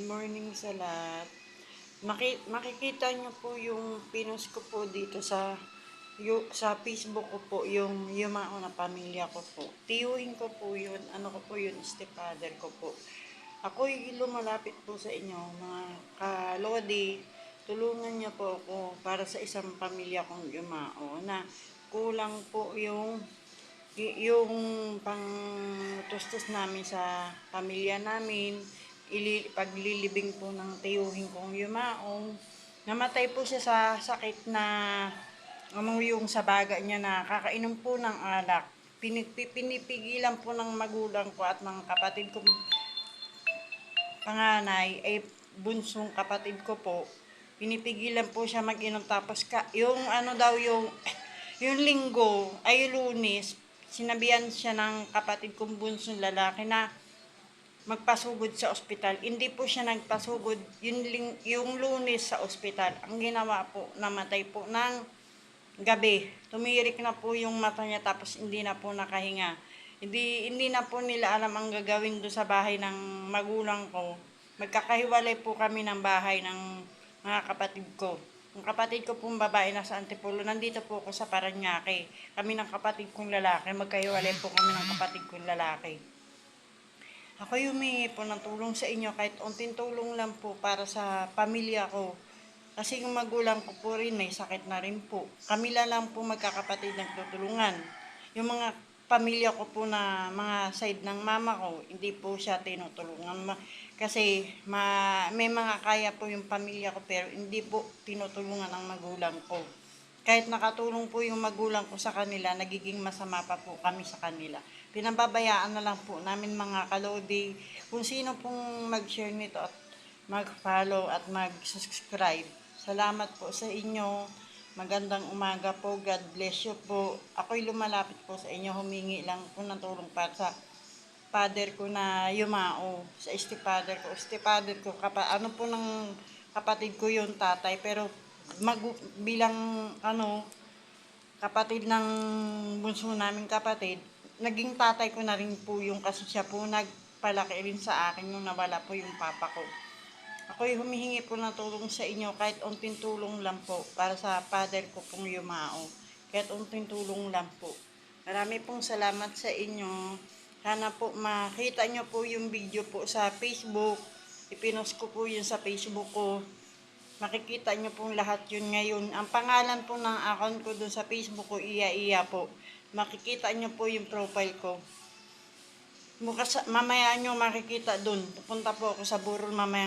morning sa lahat. Makikita nyo po yung pinost ko po dito sa Facebook ko po, yung yumao na pamilya ko po. Tiyuhin ko po yun, ano ko po yun, stepfather ko po. Ako'y lumalapit po sa inyo, mga kalodi, tulungan niyo po ako para sa isang pamilya kong yumao na kulang po yung pang tustos namin sa pamilya namin, paglilibing po ng tiyuhin kong yumaong. Namatay po siya sa sakit na yung sa baga niya na kakainom po ng alak. Pinipigilan po ng magulang ko at ng kapatid kong panganay ay bunsong kapatid ko po. Pinipigilan po siya mag-inom tapos yung ano daw yung linggo ay Lunes, sinabihan siya ng kapatid kong bunsong lalaki na magpasugod sa ospital. Hindi po siya nagpasugod yung Lunes sa ospital. Ang ginawa po, namatay po ng gabi. Tumirik na po yung mata niya tapos hindi na po nakahinga. Hindi na po nila alam ang gagawin do sa bahay ng magulang ko. Magkakahiwalay po kami ng bahay ng mga kapatid ko. Ang kapatid ko pong babae nasa Antipolo, nandito po ako sa Paranaque. Kami ng kapatid kong lalaki, magkahiwalay po kami ng kapatid kong lalaki. Ako humingi po ng tulong sa inyo, kahit unting tulong lang po para sa pamilya ko. Kasi yung magulang ko po rin may sakit na rin po. Kami lang po magkakapatid nagtutulungan. Yung mga pamilya ko po na mga side ng mama ko, hindi po siya tinutulungan. Kasi may mga kaya po yung pamilya ko pero hindi po tinutulungan ang magulang ko. Kahit nakatulong po yung magulang ko sa kanila, nagiging masama pa po kami sa kanila. Pinababayaan na lang po namin mga kalodi kung sino pong mag-share nito at mag-follow at mag-subscribe. Salamat po sa inyo. Magandang umaga po. God bless you po. Ako'y lumalapit po sa inyo. Humingi lang po ng tulong para sa father ko na yumao. Sa stepfather ko. Stepfather ko, ano po ng kapatid ko yung tatay. Pero bilang kapatid ng bunso namin kapatid, naging tatay ko na rin po yung kasi siya po nagpalaki rin sa akin nung nawala po yung papa ko. Ako'y humihingi po ng tulong sa inyo kahit unting tulong lang po para sa father ko pong yumao. Kahit unting tulong lang po. Marami pong salamat sa inyo. Sana po makita nyo po yung video po sa Facebook. Ipinost ko po yun sa Facebook ko. Makikita nyo pong lahat yun ngayon. Ang pangalan po ng account ko dun sa Facebook ko, Iya po. Makikita nyo po yung profile ko. Mamaya nyo makikita dun. Pupunta po ako sa burol mamaya.